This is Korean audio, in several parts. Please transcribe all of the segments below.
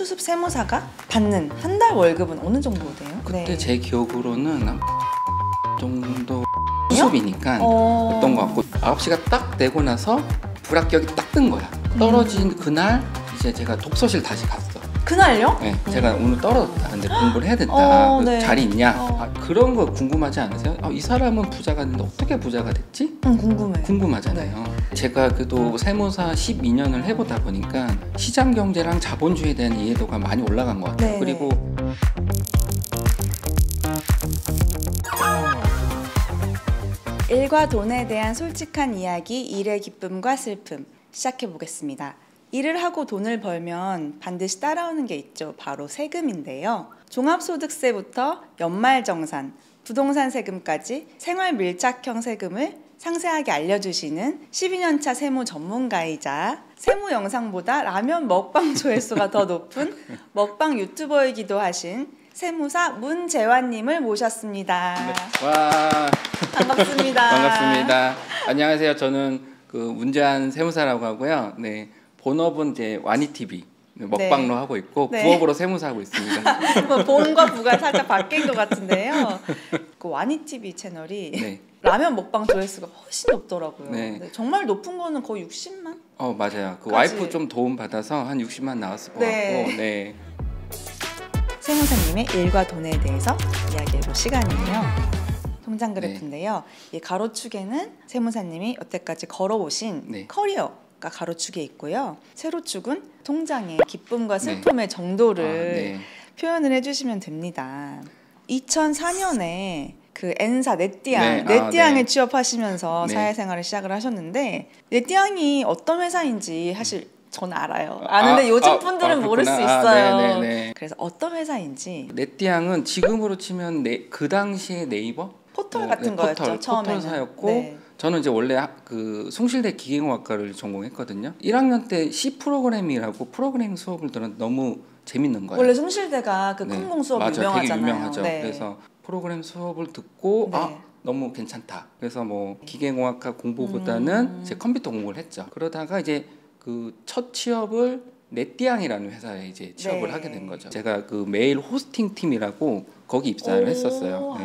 수습 세무사가 받는 한 달 월급은 어느 정도 돼요? 그때 제 기억으로는 정도 수습이니까 어떤 것 같고 9시가 딱 되고 나서 불합격이 딱 뜬 거야. 떨어진 그날 이제 제가 독서실 다시 갔어. 그날요? 네, 제가 오늘 떨어졌다. 근데 공부를 해야 된다. 네. 자리 있냐? 그런 거 궁금하지 않으세요? 이 사람은 부자가 됐는데 어떻게 부자가 됐지? 궁금해요. 궁금하잖아요. 제가 그래도 세무사 12년을 해보다 보니까 시장 경제랑 자본주의에 대한 이해도가 많이 올라간 것 같아요. 네. 그리고 일과 돈에 대한 솔직한 이야기, 일의 기쁨과 슬픔 시작해 보겠습니다. 일을 하고 돈을 벌면 반드시 따라오는 게 있죠. 바로 세금인데요. 종합소득세부터 연말정산, 부동산 세금까지 생활 밀착형 세금을 상세하게 알려주시는 12년차 세무 전문가이자 세무 영상보다 라면 먹방 조회수가 더 높은 먹방 유튜버이기도 하신 세무사 문재환님을 모셨습니다. 네. 와, 반갑습니다. 반갑습니다. 안녕하세요. 저는 그 문재환 세무사라고 하고요. 네, 본업은 이제 와니TV 먹방로 하고 있고 부업으로 세무사 하고 있습니다. 뭐 본과 부가 살짝 바뀐 것 같은데요. 그 와니TV 채널이 라면 먹방 조회수가 훨씬 높더라고요. 네, 정말 높은 거는 거의 60만? 맞아요. 그 와이프 좀 도움 받아서 한 60만 나왔을 것 같고. 네. 세무사님의 일과 돈에 대해서 이야기해볼 시간이에요. 통장 그래프인데요. 이 가로축에는 세무사님이 여태까지 걸어오신 커리어가 가로축에 있고요. 세로축은 통장의 기쁨과 슬픔의 정도를 표현을 해주시면 됩니다. 2004년에 그 N사 넷띠앙에 취업하시면서 사회생활을 시작을 하셨는데 넷띠앙이 어떤 회사인지 사실 저는 알아요. 아는데 요즘 분들은 모를 수 있어요. 그래서 어떤 회사인지. 넷띠앙은 지금으로 치면 그 당시에 네이버? 포털 같은 거였죠. 처음에는. 포털사였고 저는 이제 원래 그 숭실대 기계공학과를 전공했거든요. 1학년 때 C 프로그램이라고 프로그래밍 수업을 들었는데 너무 재밌는 거예요. 원래 숭실대가 그 컴공 수업 유명하잖아요. 되게 유명하죠. 그래서 프로그램 수업을 듣고 너무 괜찮다. 그래서 뭐 기계공학과 공부보다는 이제 컴퓨터 공부를 했죠. 그러다가 이제 그 첫 취업을 넷띠앙이라는 회사에 이제 취업을 하게 된 거죠. 제가 그 메일 호스팅 팀이라고 거기 입사를 했었어요.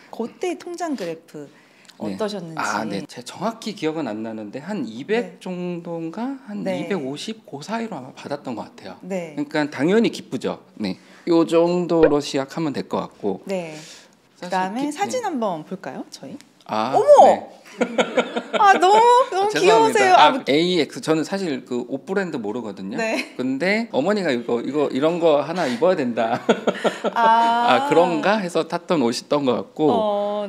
그때 통장 그래프 어떠셨는지. 제가 정확히 기억은 안 나는데 한 200 정도인가 한 250 그 사이로 아마 받았던 것 같아요. 그러니까 당연히 기쁘죠. 요 정도로 시작하면 될 것 같고. 그다음에 사진 한번 볼까요, 저희? 어머. 너무 귀여우세요. AX 저는 사실 그 옷 브랜드 모르거든요. 근데 어머니가 이거 이런 거 하나 입어야 된다. 그런가 해서 탔던 옷이었던 것 같고.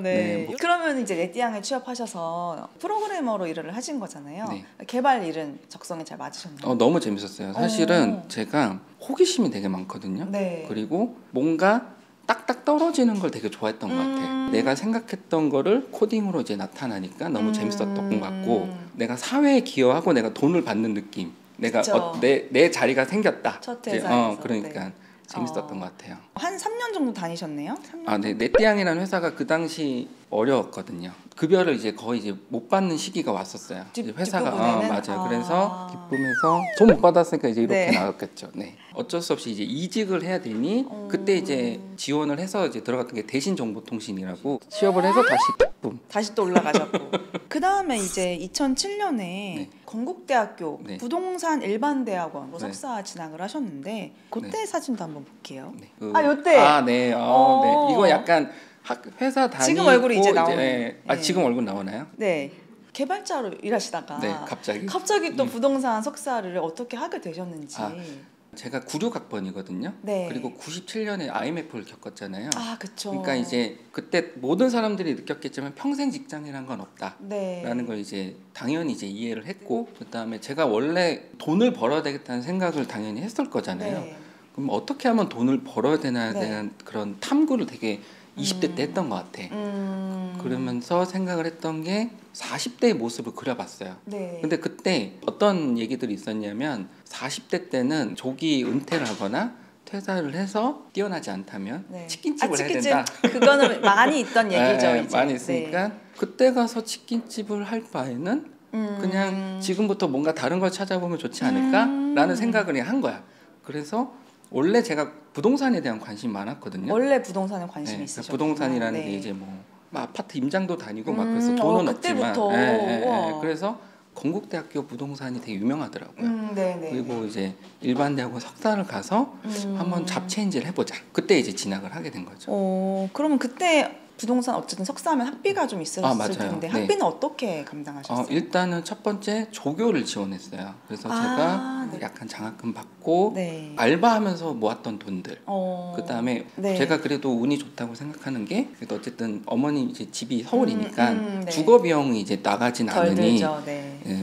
그러면 이제 넷띠앙에 취업하셔서 프로그래머로 일을 하신 거잖아요. 개발 일은 적성에 잘 맞으셨나요? 너무 재밌었어요. 사실은 제가 호기심이 되게 많거든요. 그리고 뭔가 딱딱 떨어지는 걸 되게 좋아했던 것 같아. 내가 생각했던 거를 코딩으로 이제 나타나니까 너무 재밌었던 것 같고, 내가 사회에 기여하고 내가 돈을 받는 느낌. 내가 내 자리가 생겼다. 첫 회사에서. 그러니까 재밌었던 것 같아요. 한 3년 정도 다니셨네요? 3년 넷띠앙이라는 회사가 그 당시 어려웠거든요. 급여를 이제 거의 이제 못 받는 시기가 왔었어요. 회사가 맞아요. 그래서 기쁨에서 돈 못 받았으니까 이제 이렇게 나왔겠죠. 어쩔 수 없이 이제 이직을 해야 되니 그때 이제 지원을 해서 이제 들어갔던 게 대신정보통신이라고 취업을 해서 다시 기쁨. 다시 또 올라가셨고. 그 다음에 이제 2007년에 건국대학교 부동산 일반대학원으로 석사 진학을 하셨는데 그때 사진도 한번 볼게요. 요때. 이거 약간 회사 다니고 지금 얼굴이 이제 나오네요. 지금 얼굴 나오나요? 개발자로 일하시다가 갑자기 또 부동산 석사를 어떻게 하게 되셨는지. 제가 96학번이거든요. 그리고 97년에 IMF를 겪었잖아요. 그쵸. 그러니까 이제 그때 모든 사람들이 느꼈겠지만 평생 직장이란 건 없다라는 걸 이제 당연히 이제 이해를 했고, 그다음에 제가 원래 돈을 벌어야 되겠다는 생각을 당연히 했을 거잖아요. 그럼 어떻게 하면 돈을 벌어야 되나에 대한 그런 탐구를 되게 20대 때 했던 것 같아. 그러면서 생각을 했던 게 40대의 모습을 그려봤어요. 근데 그때 어떤 얘기들이 있었냐면 40대 때는 조기 은퇴를 하거나 퇴사를 해서 뛰어나지 않다면 치킨집을 해야 된다. 그거는 많이 있던 얘기죠. 이제. 많이 있으니까 그때 가서 치킨집을 할 바에는 그냥 지금부터 뭔가 다른 걸 찾아보면 좋지 않을까라는 생각을 한 거야. 그래서 원래 제가 부동산에 대한 관심이 많았거든요. 원래 부동산에 관심이 있으셨구나. 부동산이라는 게 이제 뭐 아파트 임장도 다니고 막 그래서 돈은 없지만 그래서 건국대학교 부동산이 되게 유명하더라고요. 그리고 이제 일반 대학원 석사를 가서 한번 잡체인지를 해보자. 그때 이제 진학을 하게 된 거죠. 그러면 그때 부동산 어쨌든 석사하면 학비가 좀 있었을 텐데 학비는 어떻게 감당하셨어요? 일단은 첫 번째 조교를 지원했어요. 그래서 제가 약간 장학금 받고 알바하면서 모았던 돈들. 그다음에 제가 그래도 운이 좋다고 생각하는 게 그래도 어쨌든 어머니 이제 집이 서울이니까 주거 비용이 이제 나가진 않으니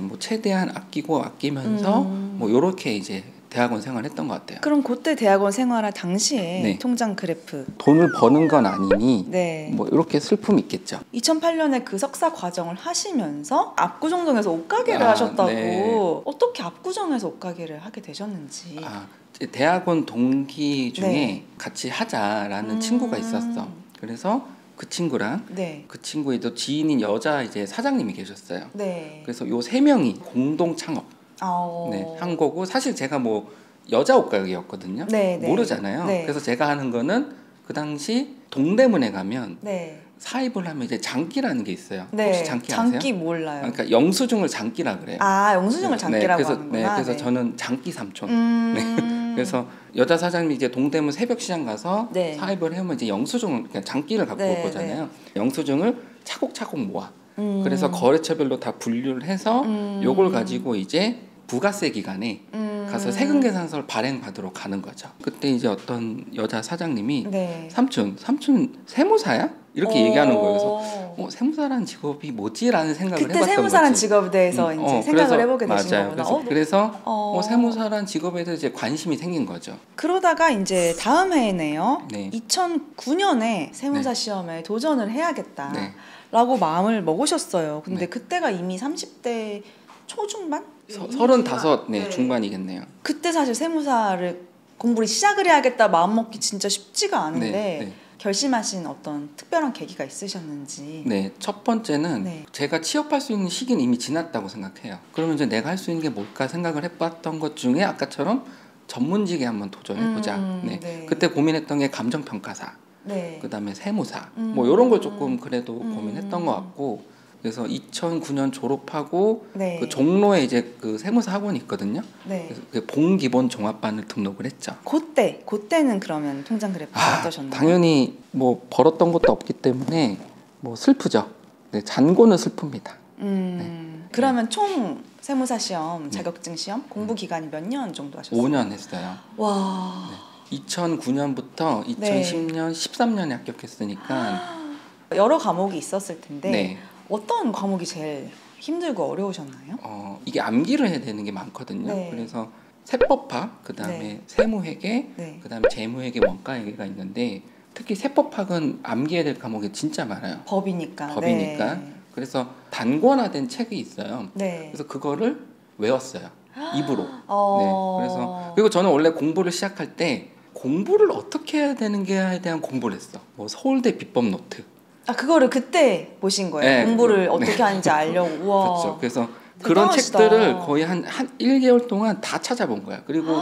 뭐 최대한 아끼면서 뭐 요렇게 이제 대학원 생활했던 것 같아요. 그럼 그때 대학원 생활할 당시에 통장 그래프 돈을 버는 건 아니니 뭐 이렇게 슬픔이 있겠죠. 2008년에 그 석사 과정을 하시면서 압구정동에서 옷가게를 하셨다고. 어떻게 압구정에서 옷가게를 하게 되셨는지. 대학원 동기 중에 같이 하자라는 친구가 있었어. 그래서 그 친구랑 그 친구의 또 지인인 여자 이제 사장님이 계셨어요. 그래서 요 세 명이 공동 창업 한 거고, 사실 제가 뭐 여자 옷가게였거든요. 모르잖아요. 그래서 제가 하는 거는 그 당시 동대문에 가면 사입을 하면 이제 장기라는 게 있어요. 혹시 장기 아세요? 장기 몰라요. 그러니까 영수증을 장기라 그래요. 영수증을 장기라고 하는구나. 그래서 저는 장기 삼촌. 그래서 여자 사장님이 이제 동대문 새벽시장 가서 사입을 해오면 이제 영수증을, 그러니까 장기를 갖고 올 거잖아요. 영수증을 차곡차곡 모아. 그래서 거래처별로 다 분류를 해서 요걸 가지고 이제 부가세 기간에 가서 세금 계산서를 발행받으러 가는 거죠. 그때 이제 어떤 여자 사장님이 삼촌 세무사야? 이렇게 얘기하는 거예요. 그래서 세무사라는 직업이 뭐지라는 생각을 해봤던 거지. 그때 세무사라는 직업에 대해서 이제 생각을 해보게 되신 거구나. 그래서 세무사라는 직업에 대해서 이제 관심이 생긴 거죠. 그러다가 이제 다음 해에네요. 2009년에 세무사 시험에 도전을 해야겠다. 라고 마음을 먹으셨어요. 근데 그때가 이미 30대 초중반? 35 중반이겠네요. 그때 사실 세무사를 공부를 시작을 해야겠다 마음먹기 진짜 쉽지가 않은데 결심하신 어떤 특별한 계기가 있으셨는지. 첫 번째는 제가 취업할 수 있는 시기는 이미 지났다고 생각해요. 그러면 이제 내가 할 수 있는 게 뭘까 생각을 해봤던 것 중에 아까처럼 전문직에 한번 도전해보자. 그때 고민했던 게 감정평가사. 그다음에 세무사 뭐 이런 걸 조금 그래도 고민했던 것 같고, 그래서 2009년 졸업하고 그 종로에 이제 그 세무사 학원이 있거든요. 그래서 그 봉기본 종합반을 등록을 했죠. 그때는 그러면 통장 그래프가 어떠셨나요? 당연히 뭐 벌었던 것도 없기 때문에 뭐 슬프죠. 잔고는 슬픕니다. 그러면 총 세무사 시험, 자격증 시험 공부 기간이 몇 년 정도 하셨어요? 5년 했어요. 와. 2009년부터 2010년, 13년에 합격했으니까 여러 과목이 있었을 텐데 어떤 과목이 제일 힘들고 어려우셨나요? 이게 암기를 해야 되는 게 많거든요. 그래서 세법학, 그다음에 세무회계, 그다음에 재무회계, 원가회계가 있는데 특히 세법학은 암기해야 될 과목이 진짜 많아요. 법이니까. 그래서 단권화된 책이 있어요. 그래서 그거를 외웠어요. 입으로. 그래서 그리고 저는 원래 공부를 시작할 때 공부를 어떻게 해야 되는가에 대한 공부를 했어. 뭐 서울대 비법 노트. 그거를 그때 보신 거예요? 공부를 어떻게 하는지 알려고. 우와. 그렇죠. 그래서 그런 책들을 거의 한 1개월 동안 다 찾아본 거야. 그리고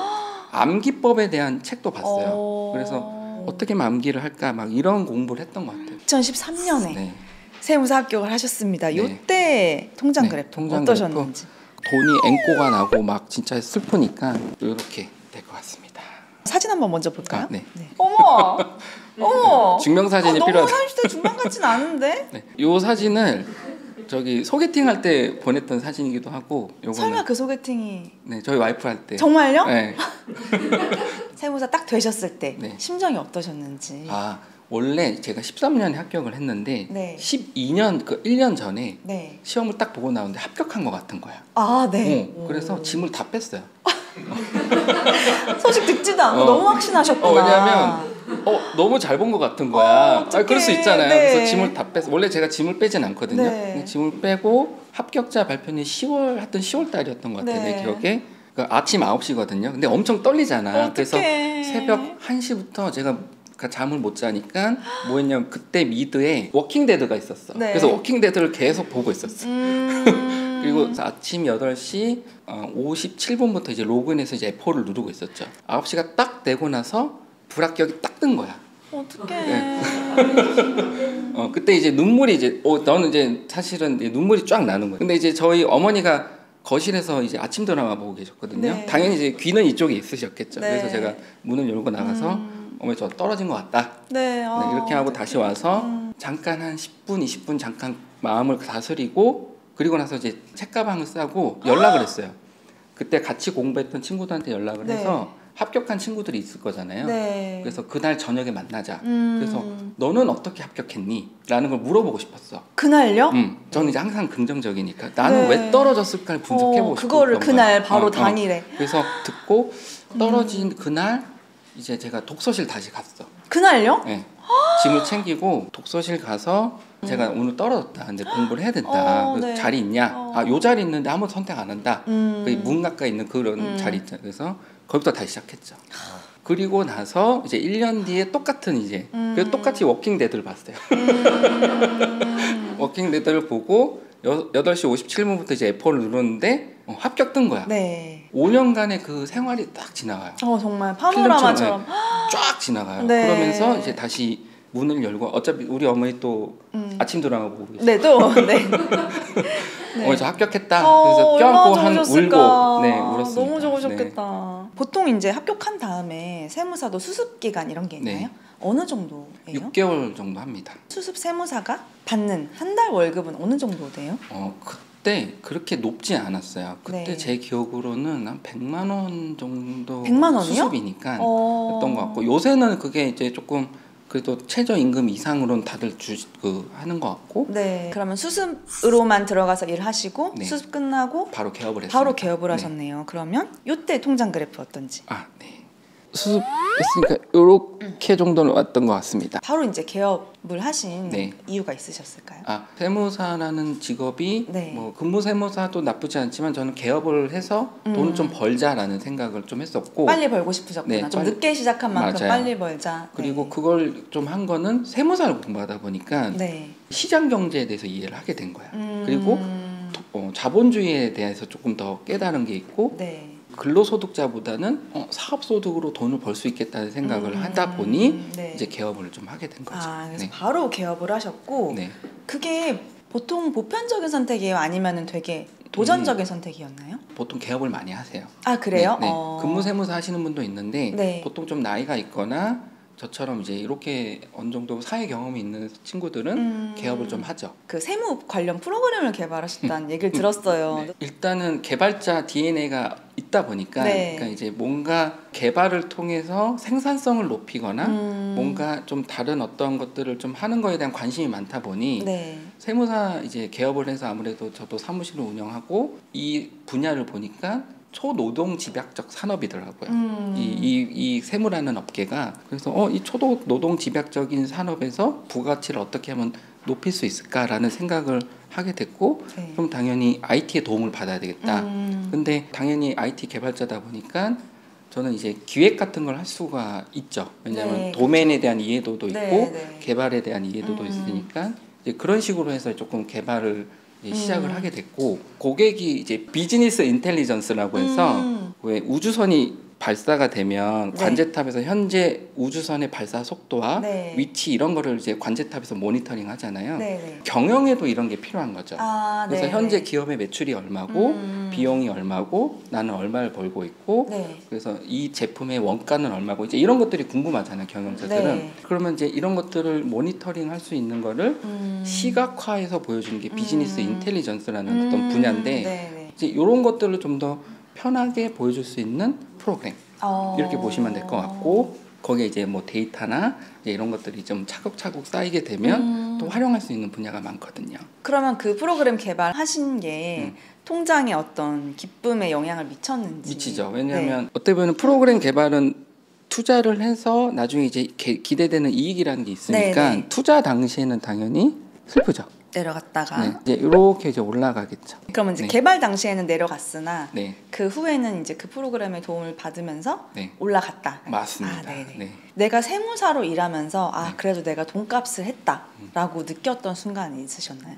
암기법에 대한 책도 봤어요. 그래서 어떻게 하면 암기를 할까 막 이런 공부를 했던 것 같아요. 2013년에 세무사 합격을 하셨습니다. 이때 통장 그래프 어떠셨는지. 돈이 앵꼬가 나고 막 진짜 슬프니까 이렇게 될 것 같습니다. 사진 한번 먼저 볼까요? 어머! 어머! 증명사진이 너무 필요하다. 30대 중반 같진 않은데? 이 사진을 저기 소개팅 할 때 보냈던 사진이기도 하고, 요거는 설마 그 소개팅이 저희 와이프 할 때. 정말요? 세무사 딱 되셨을 때 심정이 어떠셨는지. 원래 제가 13년에 합격을 했는데 12년 그 1년 전에 시험을 딱 보고 나오는데 합격한 것 같은 거야. 그래서 짐을 다 뺐어요. 소식 듣지도 않고 너무 확신하셨구나. 왜냐하면 너무 잘 본 것 같은 거야. 그럴 수 있잖아요. 그래서 짐을 다 뺐어. 원래 제가 짐을 빼진 않거든요. 근데 짐을 빼고 합격자 발표는 10월 달이었던 것 같아요. 내 기억에. 그러니까 아침 9시거든요. 근데 엄청 떨리잖아. 그래서 새벽 1시부터 제가 잠을 못 자니까 뭐 했냐면 그때 미드에 워킹데드가 있었어. 그래서 워킹데드를 계속 보고 있었어. 그리고 아침 8시 57분부터 이제 로그인해서 이제 F4를 누르고 있었죠. 9시가 딱 되고 나서 불합격이 딱 뜬 거야. 어떡해. 네. 그때 이제 눈물이 이제 저는 이제 사실은 눈물이 쫙 나는 거예요. 근데 이제 저희 어머니가 거실에서 이제 아침 드라마 보고 계셨거든요. 네. 당연히 이제 귀는 이쪽에 있으셨겠죠. 네. 그래서 제가 문을 열고 나가서 어머니 저 떨어진 것 같다. 네. 네, 이렇게 하고 다시 와서 잠깐 한 10분, 20분 잠깐 마음을 다스리고 그리고 나서 이제 책가방을 싸고 연락을 했어요. 그때 같이 공부했던 친구들한테 연락을 네. 해서 합격한 친구들이 있을 거잖아요. 네. 그래서 그날 저녁에 만나자. 그래서 너는 어떻게 합격했니? 라는 걸 물어보고 싶었어. 그날요? 저는 이제 항상 긍정적이니까 나는 왜 떨어졌을까를 분석해보고 싶었던 그거를 그날 거야. 바로 당일에. 그래서 듣고 떨어진 그날 이제 제가 독서실 다시 갔어. 그날요? 네. 짐을 챙기고 독서실 가서 제가 오늘 떨어졌다. 근데 공부를 해야 된다. 네. 자리 있냐? 요 자리 있는데 아무도 선택 안 한다. 그 문 가까이 있는 그런 자리 있잖아요. 그래서 거기부터 다시 시작했죠. 그리고 나서 이제 1년 뒤에 똑같은 이제 그래서 똑같이 워킹 데드를 봤어요. 워킹 데드를 보고 8시 57분부터 이제 F4를 눌렀는데 합격 뜬 거야. 네. 5년간의 그 생활이 딱 지나가요. 정말 파노라마처럼 쫙 지나가요. 네. 그러면서 이제 다시 문을 열고 어차피 우리 어머니 또 아침 드라마 보고 계세요. 네, 또 네. 네. 저 합격했다. 그래서 껴안고 한 울고 울었습니다. 너무 좋으셨겠다. 네. 보통 이제 합격한 다음에 세무사도 수습 기간 이런 게 있나요? 네. 어느 정도예요? 6개월 정도 합니다. 수습 세무사가 받는 한 달 월급은 어느 정도 돼요? 그때 그렇게 높지 않았어요. 그때 네. 제 기억으로는 한 100만 원 정도 100만 원이요? 수습이니까 했던 것 같고 요새는 그게 이제 조금 그래도 최저임금 이상으로는 다들 하는 것 같고. 네. 그러면 수습으로만 들어가서 일하시고 네. 수습 끝나고 바로 개업을 했습니다. 바로 개업을 하셨네요. 그러면 요때 통장 그래프 어떤지. 네. 수습했으니까 이렇게 정도는 왔던 것 같습니다. 바로 이제 개업을 하신 네. 이유가 있으셨을까요? 세무사라는 직업이 네. 뭐 근무 세무사도 나쁘지 않지만 저는 개업을 해서 돈을 좀 벌자라는 생각을 좀 했었고 빨리 벌고 싶으셨구나. 네, 좀 늦게 시작한 만큼 맞아요. 빨리 벌자. 그리고 그걸 좀 한 거는 세무사를 공부하다 보니까 네. 시장 경제에 대해서 이해를 하게 된 거야. 그리고 자본주의에 대해서 조금 더 깨달은 게 있고 네. 근로소득자보다는 사업소득으로 돈을 벌 수 있겠다는 생각을 하다 보니 네. 이제 개업을 좀 하게 된 거죠. 그래서 네. 바로 개업을 하셨고 네. 그게 보통 보편적인 선택이에요? 아니면 되게 도전적인 선택이었나요? 보통 개업을 많이 하세요. 그래요? 네, 네. 근무세무사 하시는 분도 있는데 네. 보통 좀 나이가 있거나 저처럼 이제 이렇게 어느 정도 사회 경험이 있는 친구들은 개업을 좀 하죠. 그 세무 관련 프로그램을 개발하셨다는 얘기를 들었어요. 네. 일단은 개발자 DNA가 있다 보니까 네. 그러니까 이제 뭔가 개발을 통해서 생산성을 높이거나 뭔가 좀 다른 어떤 것들을 좀 하는 거에 대한 관심이 많다 보니 네. 세무사 이제 개업을 해서 아무래도 저도 사무실을 운영하고 이 분야를 보니까 초노동 집약적 산업이더라고요. 이 세무라는 업계가 그래서 이 초노동 집약적인 산업에서 부가가치를 어떻게 하면 높일 수 있을까라는 생각을 하게 됐고 네. 그럼 당연히 IT의 도움을 받아야 되겠다. 근데 당연히 IT 개발자다 보니까 저는 이제 기획 같은 걸 할 수가 있죠. 왜냐하면 네, 도메인에 대한 이해도도 있고 네. 개발에 대한 이해도도 있으니까 이제 그런 식으로 해서 조금 개발을 시작을 하게 됐고 고객이 이제 비즈니스 인텔리전스라고 해서 왜 우주선이 발사가 되면 네. 관제탑에서 현재 우주선의 발사 속도와 네. 위치 이런 거를 이제 관제탑에서 모니터링 하잖아요. 네. 경영에도 이런 게 필요한 거죠. 그래서 네. 현재 기업의 매출이 얼마고 비용이 얼마고 나는 얼마를 벌고 있고 네. 그래서 이 제품의 원가는 얼마고 이제 이런 것들이 궁금하잖아요. 경영자들은. 네. 그러면 이제 이런 것들을 모니터링 할 수 있는 거를 시각화해서 보여주는 게 비즈니스 인텔리전스라는 어떤 분야인데 네. 이제 이런 것들을 좀 더 편하게 보여줄 수 있는 프로그램 이렇게 보시면 될 것 같고 거기에 이제 뭐 데이터나 이제 이런 것들이 좀 차곡차곡 쌓이게 되면 또 활용할 수 있는 분야가 많거든요. 그러면 그 프로그램 개발하신 게 통장에 어떤 기쁨에 영향을 미쳤는지 미치죠. 왜냐하면 어떻게 보면 프로그램 개발은 투자를 해서 나중에 이제 기대되는 이익이라는 게 있으니까 네네. 투자 당시에는 당연히 슬프죠. 내려갔다가 이제 이렇게 이제 올라가겠죠. 그러면 이제 개발 당시에는 내려갔으나 네. 그 후에는 이제 그 프로그램의 도움을 받으면서 네. 올라갔다. 맞습니다. 네. 내가 세무사로 일하면서 그래도 내가 돈값을 했다라고 느꼈던 순간이 있으셨나요?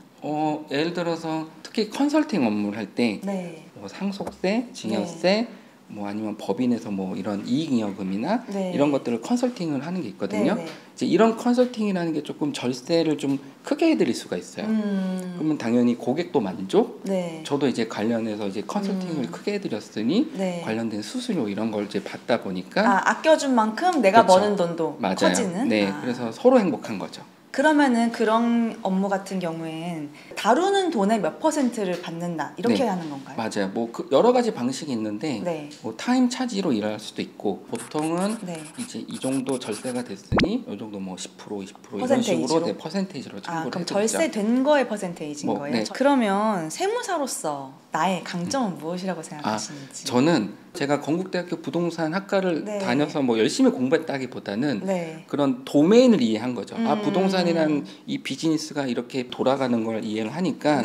예를 들어서 특히 컨설팅 업무를 할 때 네. 뭐 상속세, 증여세, 뭐 아니면 법인에서 뭐 이런 이익잉여금이나 이런 것들을 컨설팅을 하는 게 있거든요. 이제 이런 컨설팅이라는 게 조금 절세를 좀 크게 해드릴 수가 있어요. 그러면 당연히 고객도 만족. 저도 이제 관련해서 이제 컨설팅을 크게 해드렸으니 관련된 수수료 이런 걸 이제 받다 보니까 아껴준 만큼 내가 그렇죠. 버는 돈도 맞아요. 커지는. 네, 그래서 서로 행복한 거죠. 그러면은 그런 업무 같은 경우엔 다루는 돈의 몇 %를 받는다 이렇게 하는 건가요? 맞아요. 뭐 그 여러 가지 방식이 있는데 뭐 타임 차지로 일할 수도 있고 보통은 이제 이 정도 절세가 됐으니 이 정도 뭐 10%, 20% 이런 식으로 퍼센테이지로 청구를 그럼 해드리죠. 절세된 거의 퍼센테이지인 거예요? 그러면 세무사로서 나의 강점은 무엇이라고 생각하시는지? 저는 제가 건국대학교 부동산 학과를 다녀서 뭐 열심히 공부했다기보다는 그런 도메인을 이해한 거죠. 부동산이란 이 비즈니스가 이렇게 돌아가는 걸 이해를 하니까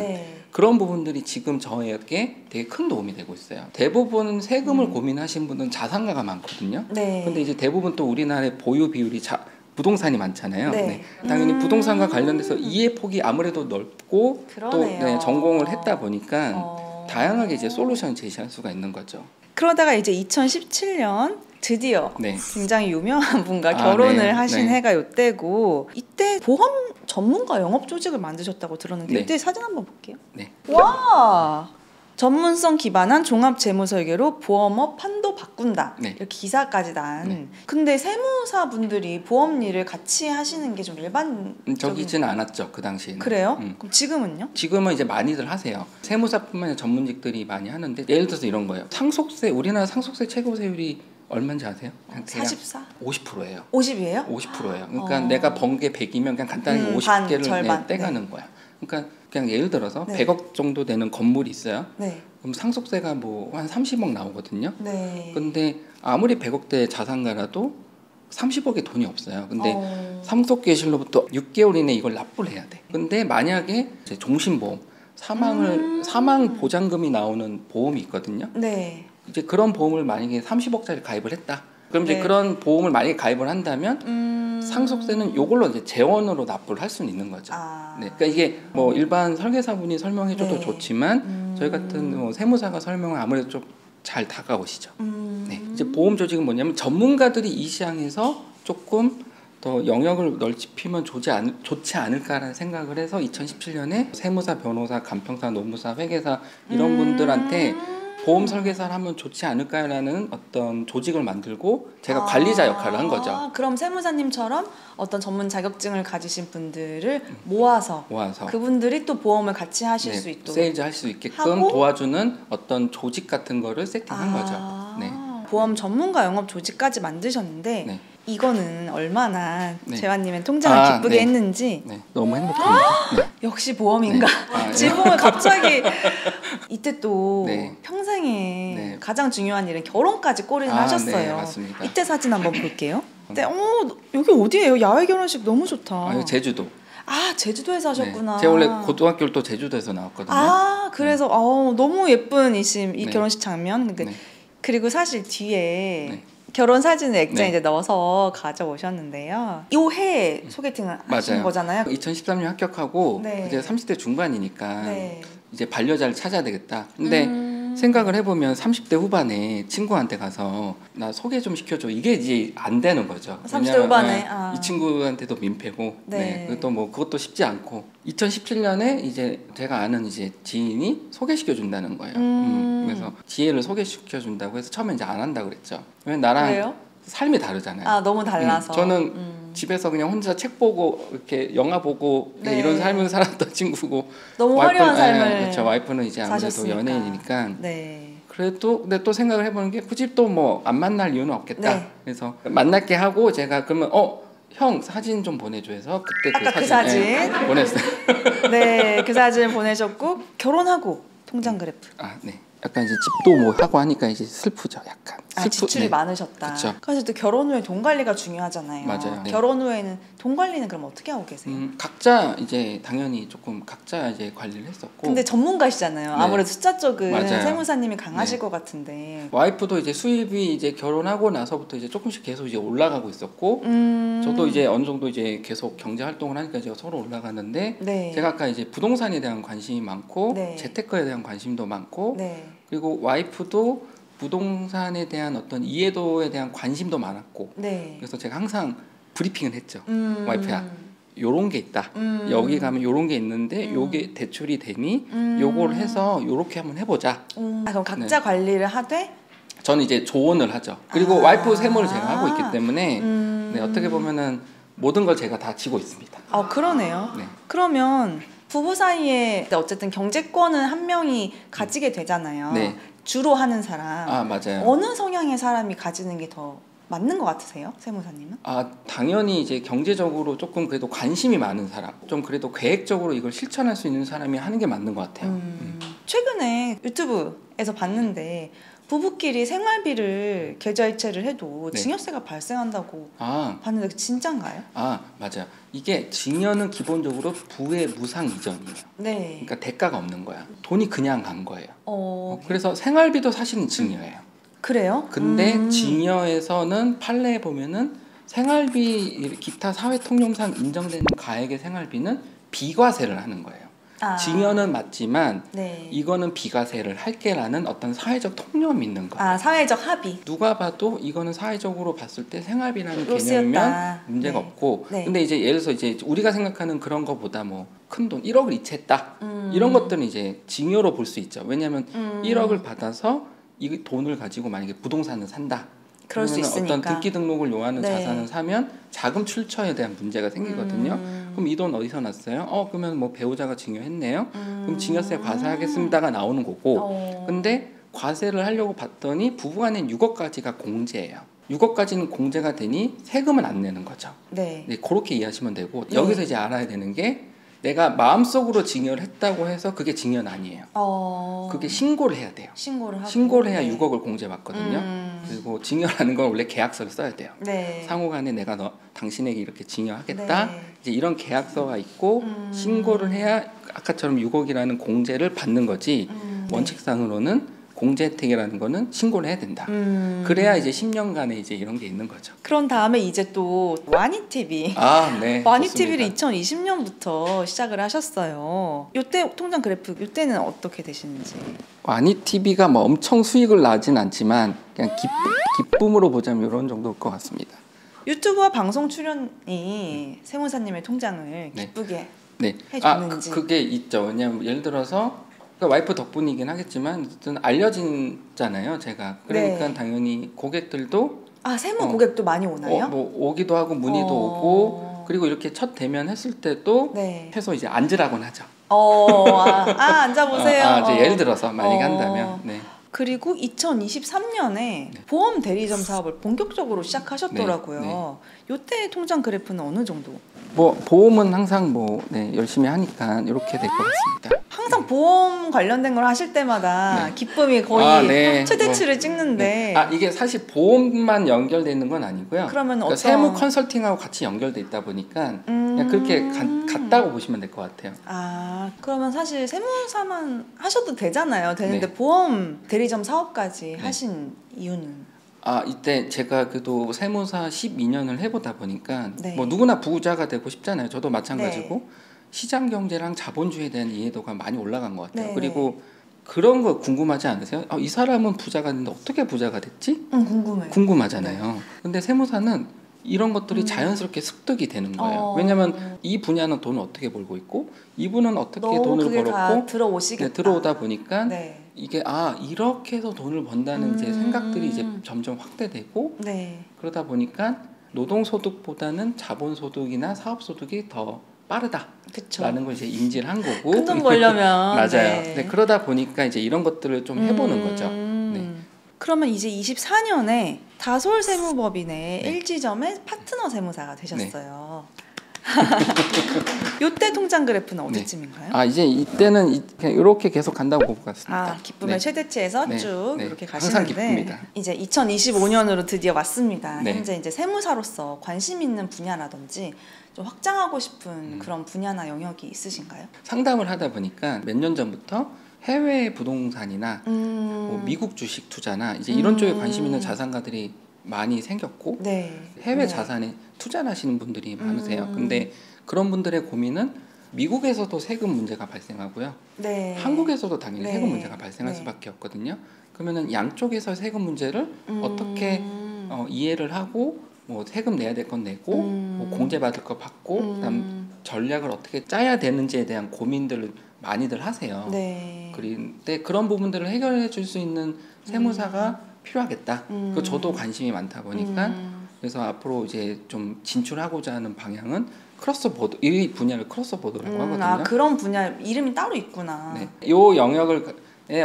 그런 부분들이 지금 저에게 되게 큰 도움이 되고 있어요. 대부분 세금을 고민하신 분은 자산가가 많거든요. 근데 이제 대부분 또 우리나라의 보유 비율이 부동산이 많잖아요. 당연히 부동산과 관련돼서 이해 폭이 아무래도 넓고 또 전공을 했다 보니까 다양하게 이제 솔루션을 제시할 수가 있는 거죠. 그러다가 이제 2017년 드디어 굉장히 유명한 분과 결혼을 하신 해가 이때고, 이때 보험 전문가 영업 조직을 만드셨다고 들었는데 이때 사진 한번 볼게요. 와! 전문성 기반한 종합재무설계로 보험업 판도 바꾼다. 이렇게 기사까지 난. 근데 세무사분들이 보험 일을 같이 하시는 게 좀 일반적이진 않았죠, 그 당시에는. 그래요? 그럼 지금은요? 지금은 이제 많이들 하세요. 세무사뿐만 아니라 전문직들이 많이 하는데, 예를 들어서 이런 거예요. 상속세, 우리나라 상속세 최고세율이 얼마인지 아세요? 44? 50%예요. 50이에요? 50%예요. 그러니까 내가 번 게 100이면 그냥 간단하게 50개를 떼가는 거야. 그러니까 그냥 예를 들어서 100억 정도 되는 건물이 있어요. 그럼 상속세가 뭐 한 30억 나오거든요. 근데 아무리 100억대 자산가라도 30억의 돈이 없어요. 근데 상속계실로부터 6개월 이내에 이걸 납부를 해야 돼. 근데 만약에 이제 종신보험, 사망 보장금이 나오는 보험이 있거든요. 이제 그런 보험을 만약에 30억짜리 가입을 했다. 그럼 이제 그런 보험을 만약에 가입을 한다면 상속세는 요걸로 이제 재원으로 납부를 할 수는 있는 거죠. 그러니까 이게 뭐 일반 설계사분이 설명해줘도 좋지만 저희 같은 뭐 세무사가 설명을 아무래도 좀 잘 다가오시죠. 이제 보험 조직은 뭐냐면 전문가들이 이 시장에서 조금 더 영역을 넓히면 좋지 않을까라는 생각을 해서 2017년에 세무사, 변호사, 간평사, 노무사, 회계사 이런 분들한테 보험 설계사를 하면 좋지 않을까라는 어떤 조직을 만들고 제가 관리자 역할을 한 거죠. 그럼 세무사님처럼 어떤 전문 자격증을 가지신 분들을 모아서 그분들이 또 보험을 같이 하실 수 있도록 세일즈 할 수 있게끔 도와주는 어떤 조직 같은 거를 세팅한 거죠. 보험 전문가 영업 조직까지 만드셨는데 이거는 얼마나 재환님의 통장을 기쁘게 했는지. 너무 행복합니다. 역시 보험인가? 지붕을 갑자기 이때 또 평생에 가장 중요한 일은 결혼까지 골인을 하셨어요. 맞습니다. 이때 사진 한번 볼게요. 여기 어디예요? 야외 결혼식 너무 좋다. 제주도. 제주도에서 하셨구나. 제가 원래 고등학교를 또 제주도에서 나왔거든요. 그래서 너무 예쁜 이 결혼식 장면. 근데 그리고 사실 뒤에 결혼 사진을 액자에 이제 넣어서 가져오셨는데요. 이 해 소개팅을 하신 거잖아요. 2013년 합격하고 이제 30대 중반이니까 이제 반려자를 찾아야 되겠다. 근데 생각을 해보면 30대 후반에 친구한테 가서 나 소개 좀 시켜줘. 이게 이제 안 되는 거죠. 30대 후반에 이 친구한테도 민폐고, 또 뭐 그것도 쉽지 않고. 2017년에 이제 제가 아는 이제 지인이 소개시켜 준다는 거예요. 그래서 지혜를 소개시켜 준다고 해서 처음에 이제 안 한다고 그랬죠. 왜냐면 나랑 삶이 다르잖아요. 너무 달라서. 저는 집에서 그냥 혼자 책 보고 이렇게 영화 보고 이런 삶을 살았던 친구고, 너무 화려한 삶을 그렇죠. 와이프는 이제 아무래도 사셨으니까. 연예인이니까. 그래도 근데 또 생각을 해보는 게 굳이 또 뭐 안 만날 이유는 없겠다. 그래서 만날게 하고 제가 그러면 형 사진 좀 보내줘 해서 그때 그 사진 보냈어요. 그 사진 보내셨고 결혼하고 통장 그래프. 약간 이제 집도 뭐 하고 하니까 이제 슬프죠, 약간. 지출이 많으셨다. 그쵸. 그래서 또 결혼 후에 돈 관리가 중요하잖아요. 맞아요. 네. 결혼 후에는 돈 관리는 그럼 어떻게 하고 계세요? 각자 이제 당연히 조금 각자 이제 관리를 했었고. 근데 전문가시잖아요. 네. 아무래도 숫자 쪽은 맞아요. 세무사님이 강하실 네. 것 같은데. 와이프도 이제 수입이 이제 결혼하고 나서부터 이제 조금씩 계속 이제 올라가고 있었고, 저도 이제 어느 정도 이제 계속 경제 활동을 하니까 제가 서로 올라가는데, 네. 제가 아까 이제 부동산에 대한 관심이 많고, 네. 재테크에 대한 관심도 많고, 네. 그리고 와이프도 부동산에 대한 어떤 이해도에 대한 관심도 많았고, 네. 그래서 제가 항상 브리핑을 했죠. 와이프야, 요런 게 있다. 여기 가면 요런 게 있는데 요게 대출이 되니 요걸 해서 요렇게 한번 해보자. 그럼 각자 관리를 하되 저는 이제 조언을 하죠. 그리고 와이프 세무를 제가 하고 있기 때문에 네, 어떻게 보면은 모든 걸 제가 다 지고 있습니다. 그러네요. 네. 그러면 부부 사이에 어쨌든 경제권은 한 명이 가지게 되잖아요. 네. 주로 하는 사람. 맞아요. 어느 성향의 사람이 가지는 게 더 맞는 것 같으세요, 세무사님은? 당연히 이제 경제적으로 조금 그래도 관심이 많은 사람, 좀 그래도 계획적으로 이걸 실천할 수 있는 사람이 하는 게 맞는 것 같아요. 최근에 유튜브에서 봤는데 부부끼리 생활비를 계좌이체를 해도 네. 증여세가 발생한다고 봤는데 진짠가요? 맞아요. 이게 증여는 기본적으로 부의 무상 이전이에요. 네. 그러니까 대가가 없는 거야. 돈이 그냥 간 거예요. 그래서 생활비도 사실은 증여예요. 그래요? 근데 증여에서는 판례에 보면은 생활비 기타 사회통념상 인정되는 가액의 생활비는 비과세를 하는 거예요. 증여는 맞지만 네. 이거는 비과세를 할게라는 어떤 사회적 통념이 있는 거예요. 사회적 합의. 누가 봐도 이거는 사회적으로 봤을 때 생활비라는 로스였다. 개념이면 문제가 네. 없고, 네. 근데 이제 예를 들어서 이제 우리가 생각하는 그런 거보다 뭐 큰 돈 1억을 이체했다 이런 것들은 이제 증여로 볼 수 있죠. 왜냐하면 1억을 받아서 이 돈을 가지고 만약에 부동산을 산다. 그럴 수 있으니까. 어떤 등기 등록을 요하는 네. 자산을 사면 자금 출처에 대한 문제가 생기거든요. 그럼 이 돈 어디서 났어요? 그러면 뭐 배우자가 증여했네요. 그럼 증여세 과세하겠습니다가 나오는 거고. 근데 과세를 하려고 봤더니 부부간엔 6억까지가 공제예요. 6억까지는 공제가 되니 세금은 안 내는 거죠. 네. 네, 그렇게 이해하시면 되고, 여기서 이제 알아야 되는 게 내가 마음속으로 증여를 했다고 해서 그게 증여는 아니에요. 그게 신고를 해야 돼요. 신고를 해야 6억을 공제받거든요. 그리고 증여라는 건 원래 계약서를 써야 돼요. 네. 상호간에 내가 당신에게 이렇게 증여하겠다. 네. 이제 이런 계약서가 있고 신고를 해야 아까처럼 6억이라는 공제를 받는 거지. 원칙상으로는 공제 혜택이라는 거는 신고를 해야 된다. 그래야 이제 10년간에 이제 이런 게 있는 거죠. 그런 다음에 이제 또 와니TV. 네. 와니TV를 2020년부터 시작을 하셨어요. 요때 통장 그래프 요때는 어떻게 되시는지. 와니TV가 뭐 엄청 수익을 나진 않지만 그냥 기쁨으로 보자면 이런 정도일 것 같습니다. 유튜브와 방송 출연이 세무사님의 통장을 기쁘게 해줬는지. 그게 있죠. 왜냐면 예를 들어서 와이프 덕분이긴 하겠지만 어쨌든 알려진잖아요, 제가. 그러니까 네. 당연히 고객들도 세무 고객도 많이 오나요? 뭐 오기도 하고 문의도 오고, 그리고 이렇게 첫 대면 했을 때도 해서 이제 앉으라고는 하죠. 앉아보세요. 이제 예를 들어서 만약에 한다면. 네. 그리고 2023년에 보험 대리점 사업을 본격적으로 시작하셨더라고요. 요때 통장 그래프는 어느 정도? 뭐 보험은 항상 열심히 하니까 이렇게 될 것 같습니다. 항상 보험 관련된 걸 하실 때마다 기쁨이 거의 최대치를 찍는데. 이게 사실 보험만 연결돼 있는 건 아니고요. 그러면 세무 컨설팅하고 같이 연결돼 있다 보니까 그냥 그렇게 같다고 보시면 될 것 같아요. 그러면 사실 세무사만 하셔도 되는데 보험 대리점 사업까지 하신 이유는? 이때 제가 그래도 세무사 12년을 해보다 보니까 뭐 누구나 부자가 되고 싶잖아요. 저도 마찬가지고 시장 경제랑 자본주의에 대한 이해도가 많이 올라간 것 같아요. 그리고 그런 거 궁금하지 않으세요? 이 사람은 부자가 됐는데 어떻게 부자가 됐지? 궁금하잖아요. 근데 세무사는 이런 것들이 자연스럽게 습득이 되는 거예요. 왜냐하면 이 분야는 돈을 어떻게 벌고 있고 이분은 어떻게 돈을 벌었고 들어오다 보니까 이게 이렇게 해서 돈을 번다는 이제 생각들이 이제 점점 확대되고 그러다 보니까 노동소득보다는 자본소득이나 사업소득이 더 빠르다라는 걸 이제 인지를 한 거고 큰 돈 벌려면 맞아요. 그러다 보니까 이제 이런 것들을 좀 해보는 거죠. 그러면 이제 24년에 다솔 세무법인의 LG점의 파트너 세무사가 되셨어요. 요때 통장 그래프는 어디쯤인가요? 아 이제 이때는 그냥 이렇게 계속 간다고 보고 갔습니다. 아 기쁨의 최대치에서 쭉 이렇게 가시는데 항상 기쁩니다. 이제 2025년으로 드디어 왔습니다. 현재 이제 세무사로서 관심 있는 분야라든지 좀 확장하고 싶은 그런 분야나 영역이 있으신가요? 상담을 하다 보니까 몇 년 전부터 해외 부동산이나 뭐 미국 주식 투자나 이제 이런 쪽에 관심 있는 자산가들이 많이 생겼고 해외 자산에 투자를 하시는 분들이 많으세요. 근데 그런 분들의 고민은 미국에서도 세금 문제가 발생하고요. 한국에서도 당연히 세금 문제가 발생할 수밖에 없거든요. 그러면은 양쪽에서 세금 문제를 어떻게 이해를 하고 뭐 세금 내야 될 건 내고 뭐 공제 받을 거 받고 그다음 전략을 어떻게 짜야 되는지에 대한 고민들을 많이들 하세요. 그런데 그런 부분들을 해결해 줄 수 있는 세무사가 필요하겠다. 그 저도 관심이 많다 보니까 그래서 앞으로 이제 좀 진출하고자 하는 방향은 크로스보드, 이 분야를 크로스보드라고 하거든요. 아 그런 분야 이름이 따로 있구나. 이 영역을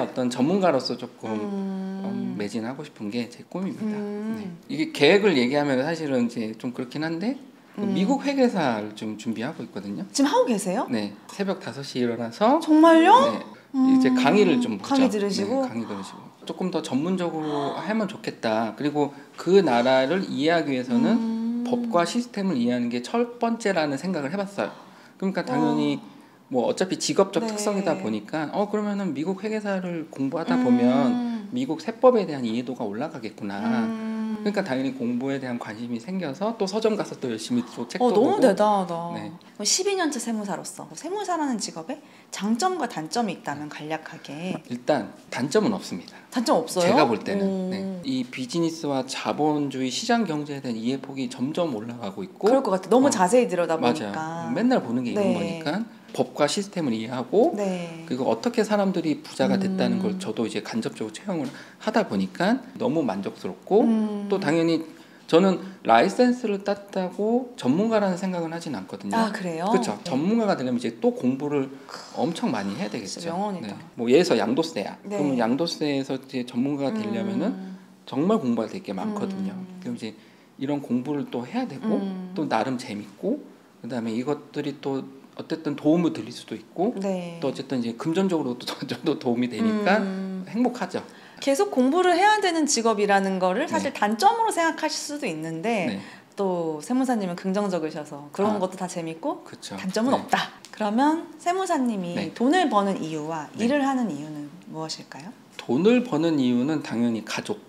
어떤 전문가로서 조금 매진하고 싶은 게 제 꿈입니다. 이게 계획을 얘기하면 사실은 이제 좀 그렇긴 한데 미국 회계사를 좀 준비하고 있거든요. 지금 하고 계세요? 네, 새벽 5시에 일어나서 정말요? 이제 강의를 좀 보죠. 강의 들으시고? 강의 들으시고 조금 더 전문적으로 하면 좋겠다. 그리고 그 나라를 이해하기 위해서는 법과 시스템을 이해하는 게 첫 번째라는 생각을 해봤어요. 그러니까 당연히 뭐 어차피 직업적 특성이다 보니까 그러면은 미국 회계사를 공부하다 보면 미국 세법에 대한 이해도가 올라가겠구나. 그러니까 당연히 공부에 대한 관심이 생겨서 또 서점 가서 또 열심히 또 책도 보고. 너무 대단하다. 12년째 세무사로서 세무사라는 직업에 장점과 단점이 있다면 간략하게. 일단 단점은 없습니다. 단점 없어요? 제가 볼 때는 이 비즈니스와 자본주의 시장 경제에 대한 이해폭이 점점 올라가고 있고 그럴 것 같아. 너무 자세히 들여다보니까. 맞아요. 맨날 보는 게 이런 거니까 법과 시스템을 이해하고 그리고 어떻게 사람들이 부자가 됐다는 걸 저도 이제 간접적으로 체험을 하다 보니까 너무 만족스럽고 또 당연히 저는 라이센스를 땄다고 전문가라는 생각은 하진 않거든요. 아 그래요? 그렇죠. 전문가가 되려면 이제 또 공부를 엄청 많이 해야 되겠죠. 명언이다. 뭐 예를 들어서 양도세야. 그럼 양도세에서 이제 전문가가 되려면은 정말 공부해야 될 게 많거든요. 그럼 이제 이런 공부를 또 해야 되고 또 나름 재밌고 그다음에 이것들이 또 어쨌든 도움을 드릴 수도 있고 또 어쨌든 이제 금전적으로도 또 도움이 되니까 행복하죠. 계속 공부를 해야 되는 직업이라는 거를 사실 단점으로 생각하실 수도 있는데 또 세무사님은 긍정적이셔서 그런 것도 다 재밌고 그쵸. 단점은 없다. 그러면 세무사님이 돈을 버는 이유와 일을 하는 이유는 무엇일까요? 돈을 버는 이유는 당연히 가족.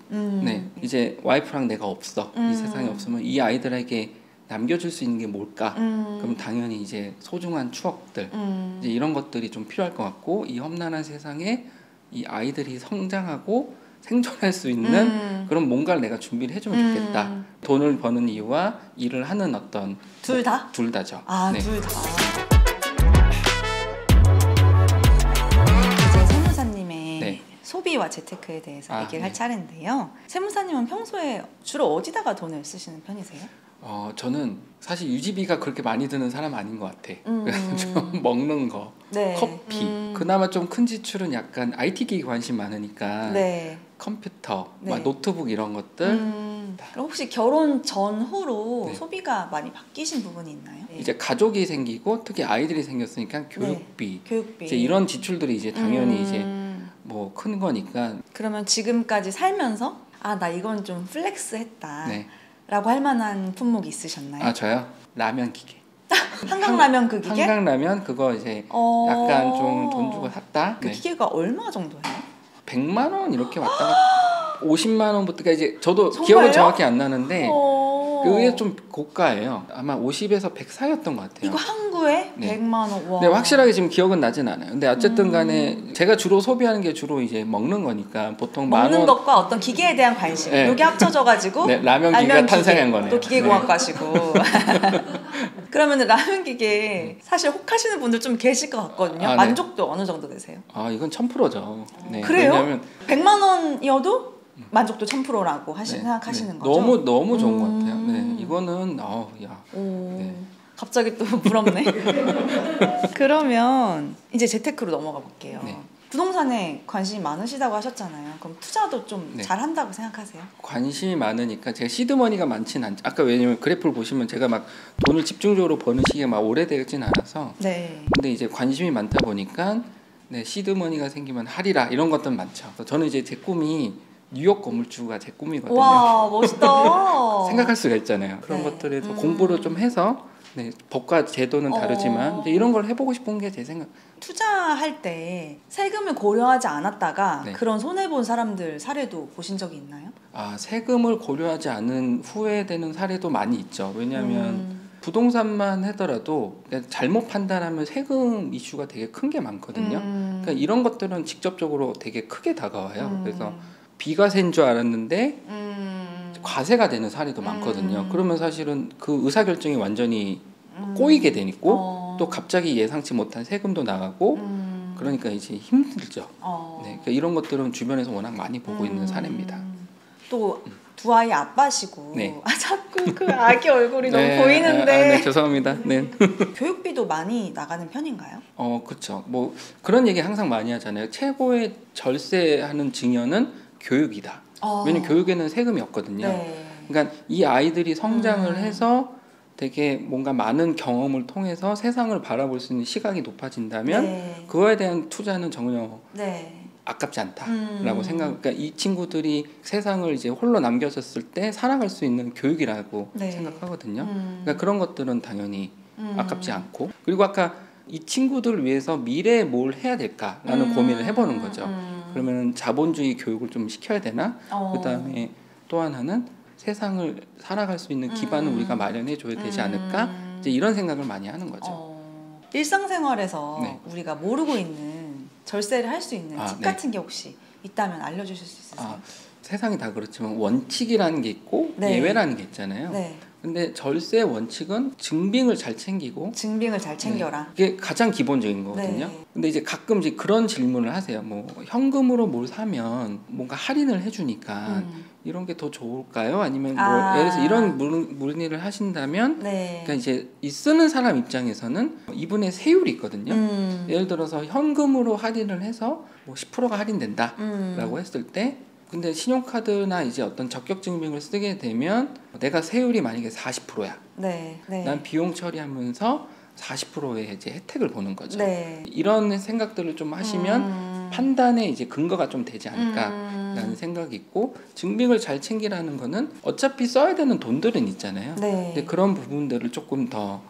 이제 와이프랑 내가 없어. 이 세상에 없으면 이 아이들에게 남겨줄 수 있는 게 뭘까? 그럼 당연히 이제 소중한 추억들 이제 이런 것들이 좀 필요할 것 같고 이 험난한 세상에 이 아이들이 성장하고 생존할 수 있는 그런 뭔가를 내가 준비를 해주면 좋겠다. 돈을 버는 이유와 일을 하는 어떤 둘 다? 둘 다죠. 둘 다. 이제 세무사님의 소비와 재테크에 대해서 얘기를 할 차례인데요. 세무사님은 평소에 주로 어디다가 돈을 쓰시는 편이세요? 저는 사실 유지비가 그렇게 많이 드는 사람 아닌 것 같아. 그래서 좀 먹는 거, 커피. 그나마 좀 큰 지출은 약간 IT 기기 관심 많으니까 컴퓨터, 막 노트북 이런 것들. 그럼 혹시 결혼 전후로 소비가 많이 바뀌신 부분이 있나요? 이제 가족이 생기고 특히 아이들이 생겼으니까 교육비. 교육비. 이제 이런 지출들이 이제 당연히 이제 뭐 큰 거니까. 그러면 지금까지 살면서 나 이건 좀 플렉스했다. 라고 할 만한 품목이 있으셨나요? 저요? 라면 기계. 한강라면 그 기계? 한강라면 그거 이제 약간 좀 돈 주고 샀다. 그 기계가 얼마 정도 해요? 100만 원 이렇게 왔다 갔다 50만 원부터가 이제 저도 정말요? 기억은 정확히 안 나는데 그게 좀 고가예요. 아마 50에서 100 사이였던 것 같아요. 이거 항구에 100만 원. 와. 근데 확실하게 지금 기억은 나진 않아요. 근데 어쨌든 간에 제가 주로 소비하는 게 주로 이제 먹는 거니까 보통 먹는 것과 어떤 기계에 대한 관심 이게 합쳐져 가지고 라면 기계가 탄생한 거네요. 또 기계공학과시고 그러면 라면 기계 사실 혹하시는 분들 좀 계실 것 같거든요. 만족도 어느 정도 되세요? 이건 1000%죠. 그래요? 왜냐하면 100만 원이어도 만족도 1000%라고 생각하시는 거죠? 너무 좋은 것 같아요. 이거는 갑자기 또 부럽네. 그러면 이제 재테크로 넘어가 볼게요. 부동산에 관심이 많으시다고 하셨잖아요. 그럼 투자도 좀 네. 잘한다고 생각하세요? 관심이 많으니까 제가 시드머니가 많지는 않죠. 아까 왜냐면 그래프를 보시면 제가 막 돈을 집중적으로 버는 시기가 막 오래되진 않아서. 네. 근데 이제 관심이 많다 보니까 네, 시드머니가 생기면 하리라 이런 것들은 많죠. 저는 이제 제 꿈이 뉴욕 건물주가 제 꿈이거든요. 와, 멋있다. 생각할 수가 있잖아요. 그런 네. 것들에 서 공부를 좀 해서 네, 법과 제도는 다르지만 이제 이런 걸 해보고 싶은 게 제 생각. 투자할 때 세금을 고려하지 않았다가 네. 그런 손해본 사람들 사례도 보신 적이 있나요? 아, 세금을 고려하지 않은 후회되는 사례도 많이 있죠. 왜냐하면 부동산만 하더라도 잘못 판단하면 세금 이슈가 되게 큰 게 많거든요. 그러니까 이런 것들은 직접적으로 되게 크게 다가와요. 그래서 비과세인 줄 알았는데 과세가 되는 사례도 많거든요. 그러면 사실은 그 의사결정이 완전히 꼬이게 되니까 또 갑자기 예상치 못한 세금도 나가고 그러니까 이제 힘들죠. 네, 그러니까 이런 것들은 주변에서 워낙 많이 보고 있는 사례입니다. 또 두 아이 아빠시고 네. 자꾸 그 아기 얼굴이 네, 너무 보이는데 네, 죄송합니다. 네. 교육비도 많이 나가는 편인가요? 그렇죠. 뭐 그런 얘기 항상 많이 하잖아요. 최고의 절세하는 증여는 교육이다. 왜냐면 교육에는 세금이 없거든요. 네. 그러니까 이 아이들이 성장을 해서 되게 뭔가 많은 경험을 통해서 세상을 바라볼 수 있는 시각이 높아진다면 네. 그거에 대한 투자는 전혀 네. 아깝지 않다라고 생각. 그러니까 이 친구들이 세상을 이제 홀로 남겨졌을 때 살아갈 수 있는 교육이라고 네. 생각하거든요. 그러니까 그런 것들은 당연히 아깝지 않고, 그리고 아까 이 친구들을 위해서 미래에 뭘 해야 될까라는 고민을 해보는 거죠. 그러면 자본주의 교육을 좀 시켜야 되나? 그다음에 또 하나는 세상을 살아갈 수 있는 기반을 우리가 마련해 줘야 되지 않을까? 이제 이런 생각을 많이 하는 거죠. 일상생활에서 네. 우리가 모르고 있는 절세를 할 수 있는 팁 네. 같은 게 혹시 있다면 알려주실 수 있으세요? 세상이 다 그렇지만 원칙이라는 게 있고 네. 예외라는 게 있잖아요. 네. 근데 절세 원칙은 증빙을 잘 챙기고 증빙을 잘 챙겨라. 네. 이게 가장 기본적인 거거든요. 네. 근데 이제 가끔씩 그런 질문을 하세요. 뭐 현금으로 뭘 사면 뭔가 할인을 해주니까 이런 게 더 좋을까요? 아니면 뭐 예를 들어서 이런 문의를 하신다면 네. 그러니까 이제 이 쓰는 사람 입장에서는 이분의 세율이 있거든요. 예를 들어서 현금으로 할인을 해서 뭐 10%가 할인된다라고 했을 때, 근데 신용카드나 이제 어떤 적격 증빙을 쓰게 되면 내가 세율이 만약에 40%야. 네. 네. 난 비용 처리하면서 40%의 이제 혜택을 보는 거죠. 네. 이런 생각들을 좀 하시면 판단에 이제 근거가 좀 되지 않을까라는 생각이 있고, 증빙을 잘 챙기라는 거는 어차피 써야 되는 돈들은 있잖아요. 네. 근데 그런 부분들을 조금 더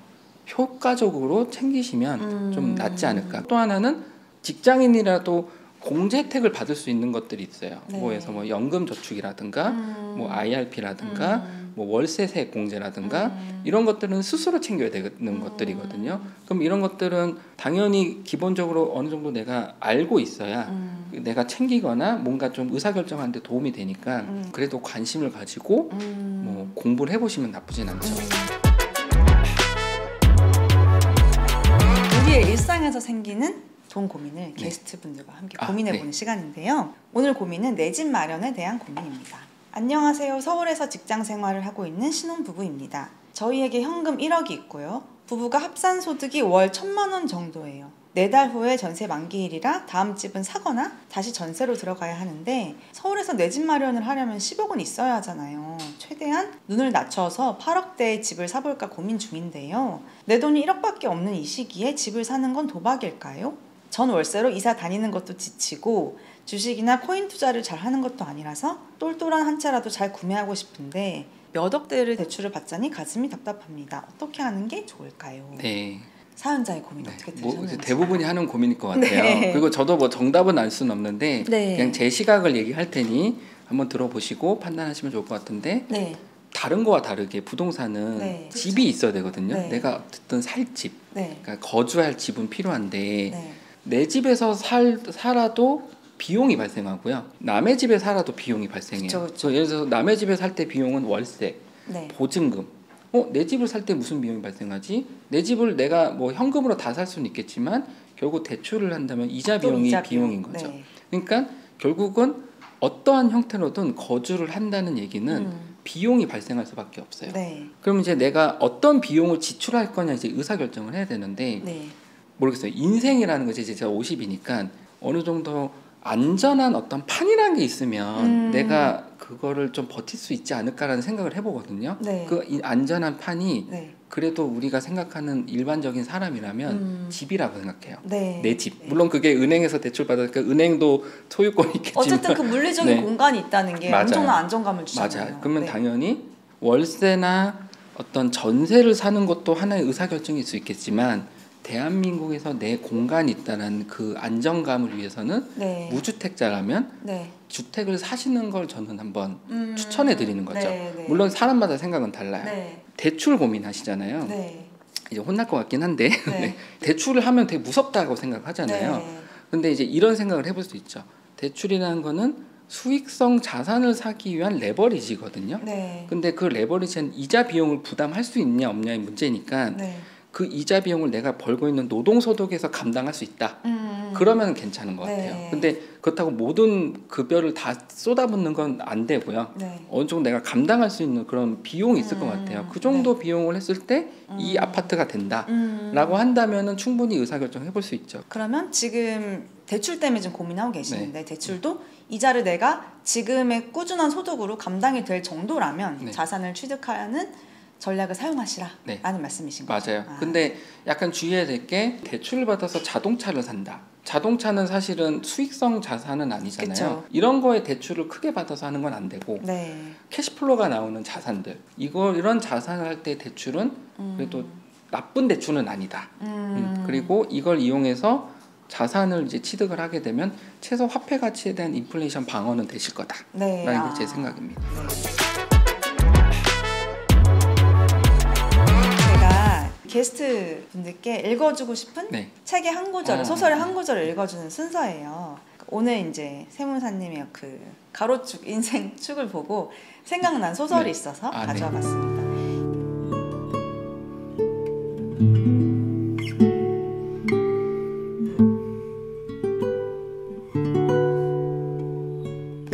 효과적으로 챙기시면 좀 낫지 않을까. 또 하나는 직장인이라도 공제 혜택을 받을 수 있는 것들이 있어요. 네. 뭐에서 뭐 연금 저축이라든가 뭐 IRP라든가 뭐 월세세 공제라든가 이런 것들은 스스로 챙겨야 되는 것들이거든요. 그럼 이런 것들은 당연히 기본적으로 어느 정도 내가 알고 있어야 내가 챙기거나 뭔가 좀 의사결정하는 데 도움이 되니까 그래도 관심을 가지고 뭐 공부를 해보시면 나쁘진 않죠. 우리의 일상에서 생기는 돈 고민을 게스트분들과 함께 고민해보는 시간인데요. 오늘 고민은 내 집 마련에 대한 고민입니다. 안녕하세요. 서울에서 직장 생활을 하고 있는 신혼부부입니다. 저희에게 현금 1억이 있고요. 부부가 합산 소득이 월 1,000만 원 정도예요. 4달 후에 전세 만기일이라 다음 집은 사거나 다시 전세로 들어가야 하는데 서울에서 내 집 마련을 하려면 10억 원 있어야 하잖아요. 최대한 눈을 낮춰서 8억대의 집을 사볼까 고민 중인데요. 내 돈이 1억밖에 없는 이 시기에 집을 사는 건 도박일까요? 전 월세로 이사 다니는 것도 지치고 주식이나 코인 투자를 잘 하는 것도 아니라서 똘똘한 한 채라도 잘 구매하고 싶은데 몇 억대를 대출을 받자니 가슴이 답답합니다. 어떻게 하는 게 좋을까요? 네. 사연자의 고민 어떻게 들으셨는지. 뭐 대부분이 하는 고민일 것 같아요. 네. 그리고 저도 뭐 정답은 알 수는 없는데 그냥 제 시각을 얘기할 테니 한번 들어보시고 판단하시면 좋을 것 같은데 다른 거와 다르게 부동산은 집이 있어야 되거든요. 내가 어쨌든 살 집, 그러니까 거주할 집은 필요한데 내 집에서 살아도 비용이 발생하고요. 남의 집에 살아도 비용이 발생해요. 그쵸. 예를 들어서 남의 집에 살 때 비용은 월세, 보증금. 내 집을 살 때 무슨 비용이 발생하지? 내 집을 내가 뭐 현금으로 다 살 수는 있겠지만 결국 대출을 한다면 이자 비용이 비용인 거죠. 그러니까 결국은 어떠한 형태로든 거주를 한다는 얘기는 비용이 발생할 수밖에 없어요. 그럼 이제 내가 어떤 비용을 지출할 거냐 이제 의사결정을 해야 되는데 모르겠어요. 인생이라는 것이 이제 제가 50이니까 어느 정도 안전한 어떤 판이라는 게 있으면 내가 그거를 좀 버틸 수 있지 않을까라는 생각을 해보거든요. 네. 그 이 안전한 판이 네. 그래도 우리가 생각하는 일반적인 사람이라면 집이라고 생각해요. 네. 내 집. 물론 그게 은행에서 대출 받으니까 은행도 소유권이 있겠지만 어쨌든 그 물리적인 네. 공간이 있다는 게 맞아요. 엄청난 안정감을 주잖아요. 맞아요. 그러면 네. 당연히 월세나 어떤 전세를 사는 것도 하나의 의사결정일 수 있겠지만 대한민국에서 내 공간이 있다는 그 안정감을 위해서는 네. 무주택자라면 네. 주택을 사시는 걸 저는 한번 추천해 드리는 거죠. 네, 네. 물론 사람마다 생각은 달라요. 네. 대출 고민하시잖아요. 네. 이제 혼날 것 같긴 한데 네. 네. 대출을 하면 되게 무섭다고 생각하잖아요. 네. 근데 이제 이런 생각을 해볼 수 있죠. 대출이라는 거는 수익성 자산을 사기 위한 레버리지거든요. 네. 근데 그 레버리지는 이자 비용을 부담할 수 있냐 없냐의 문제니까 네. 그 이자 비용을 내가 벌고 있는 노동소득에서 감당할 수 있다. 그러면 괜찮은 것 같아요. 네. 근데 그렇다고 모든 급여를 다 쏟아붓는 건 안 되고요. 네. 어느 정도 내가 감당할 수 있는 그런 비용이 있을 것 같아요. 그 정도 네. 비용을 했을 때 이 아파트가 된다라고 한다면은 충분히 의사결정 해볼 수 있죠. 그러면 지금 대출 때문에 좀 고민하고 계시는데 네. 대출도 이자를 내가 지금의 꾸준한 소득으로 감당이 될 정도라면 네. 자산을 취득하는 전략을 사용하시라 네. 라는 말씀이신 거죠. 맞아요. 근데 약간 주의해야 될 게 대출을 받아서 자동차를 산다. 자동차는 사실은 수익성 자산은 아니잖아요. 그쵸. 이런 거에 대출을 크게 받아서 하는 건 안 되고 네. 캐시플로가 나오는 자산들 이런 자산을 할 때 대출은 그래도 나쁜 대출은 아니다. 그리고 이걸 이용해서 자산을 이제 취득을 하게 되면 최소 화폐 가치에 대한 인플레이션 방어는 되실 거다라는 네. 게 제 생각입니다. 제가 게스트 분들께 읽어주고 싶은 네. 책의 한 구절을 소설의 한 구절을 읽어주는 순서예요. 오늘 이제 세무사님의 그 가로축 인생 축을 보고 생각난 소설이 네. 있어서 네. 가져와 봤습니다.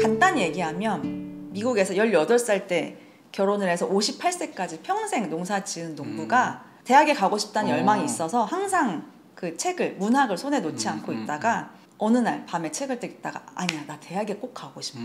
간단히 얘기하면 미국에서 18살 때 결혼을 해서 58세까지 평생 농사 지은 농부가 대학에 가고 싶다는 열망이 있어서 항상 그 책을 문학을 손에 놓지 않고 있다가 어느 날 밤에 책을 뜯다가 아니야 나 대학에 꼭 가고 싶어.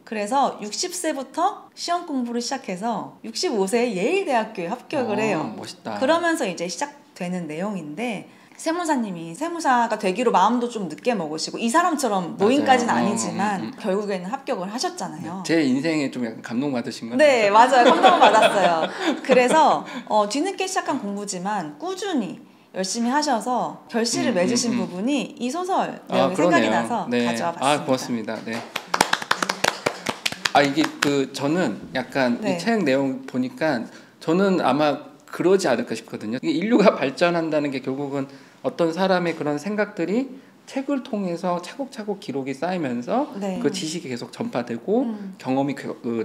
그래서 60세부터 시험 공부를 시작해서 65세에 예일대학교에 합격을 해요. 멋있다. 그러면서 이제 시작되는 내용인데 세무사님이 세무사가 되기로 마음도 좀 늦게 먹으시고 이 사람처럼 노인까지는 아니지만 결국에는 합격을 하셨잖아요. 네, 제 인생에 좀 약간 감동받으신 거예요? 네, 맞아요. 감동을 받았어요. 그래서 뒤늦게 시작한 공부지만 꾸준히 열심히 하셔서 결실을 맺으신 부분이 이 소설 내용이 생각이 나서 네. 가져와 봤습니다. 고맙습니다. 네. 이게 저는 약간 네. 이 책 내용 보니까 저는 아마 그러지 않을까 싶거든요. 이게 인류가 발전한다는 게 결국은 어떤 사람의 그런 생각들이 책을 통해서 차곡차곡 기록이 쌓이면서 네. 그 지식이 계속 전파되고 경험이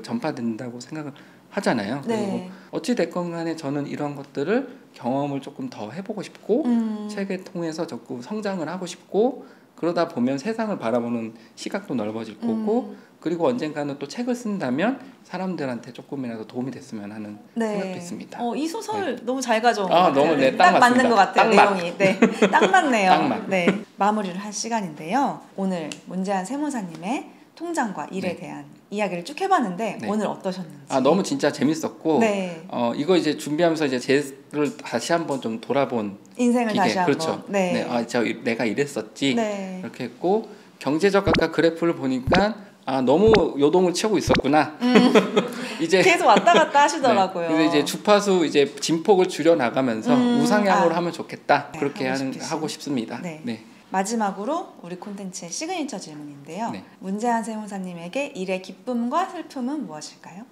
전파된다고 생각을 하잖아요. 네. 그리고 어찌 됐건 간에 저는 이런 것들을 경험을 조금 더 해보고 싶고 책을 통해서 자꾸 성장을 하고 싶고 그러다 보면 세상을 바라보는 시각도 넓어질 거고 그리고 언젠가는 또 책을 쓴다면 사람들한테 조금이라도 도움이 됐으면 하는 생각도 있습니다. 이 소설 너무 잘 가져온 것 너무 같아요. 네, 딱 맞는 것 같아요. 딱 내용이. 네, 딱 맞네요. 딱 맞. 네, 마무리를 할 시간인데요. 오늘 문재한 세무사님의 통장과 일에 대한 이야기를 쭉 해봤는데 오늘 어떠셨는지. 너무 진짜 재밌었고 이거 이제 준비하면서 이제 제를 다시 한번 좀 돌아본 인생을 기계. 다시 한번. 그렇죠. 내가 이랬었지 이렇게 했고 경제적 아까 그래프를 보니까 너무 요동을 치고 있었구나. 이제 계속 왔다 갔다 하시더라고요. 그래서 이제 주파수 이제 진폭을 줄여 나가면서 우상향으로 하면 좋겠다. 그렇게 하고 싶습니다. 네. 마지막으로 우리 콘텐츠의 시그니처 질문인데요. 문재한 세무사님에게 일의 기쁨과 슬픔은 무엇일까요?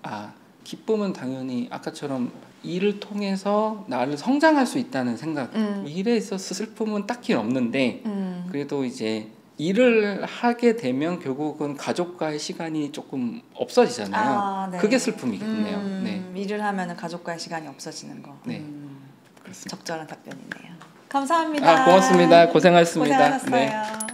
기쁨은 당연히 아까처럼 일을 통해서 나를 성장할 수 있다는 생각. 일에 있어서 슬픔은 딱히 없는데 그래도 이제 일을 하게 되면 결국은 가족과의 시간이 조금 없어지잖아요. 그게 슬픔이겠네요. 일을 하면 가족과의 시간이 없어지는 거. 그렇습니다. 적절한 답변이네요. 감사합니다. 고맙습니다. 고생하셨습니다. 고생하셨어요.